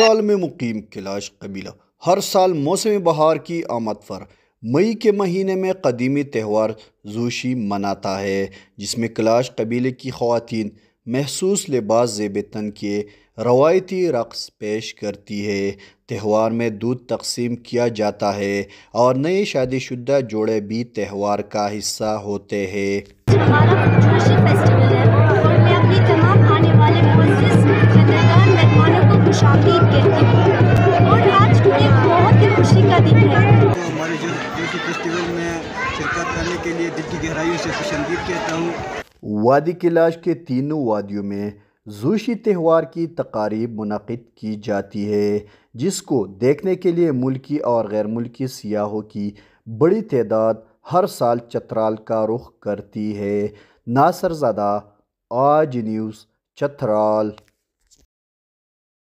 چترال میں مقیم کلاش قبیلہ ہر سال موسم بہار کی آمد پر مئی کے مہینے میں قدیمی تہوار زوشی مناتا ہے، جس میں کلاش قبیلے کی خواتین محسوس لباس زیب تن کے روایتی رقص پیش کرتی ہے۔ تہوار میں دودھ تقسیم کیا جاتا ہے اور نئے شادی شدہ جوڑے بھی تہوار کا حصہ ہوتے ہیں۔ ہمارا جوشی فیسٹیول ہے اور میں اپنی تمام آنے والے معزز قدردان مہمانوں کو خوش آمدید کہتی ہوں، اور آج ایک بہت ہی خوشی کا دن ہے۔ تو ہمارے جوشی فیسٹیول میں شرکت کرنے کے لیے دل کی گہرائیوں سے خوش آمدید کہتا ہوں۔ وادی کلاش کے تینوں وادیوں میں زوشی تہوار کی تقاریب منعقد کی جاتی ہے، جس کو دیکھنے کے لیے ملکی اور غیر ملکی سیاحوں کی بڑی تعداد ہر سال چترال کا رخ کرتی ہے۔ ناصر زادہ، آج نیوز، چترال۔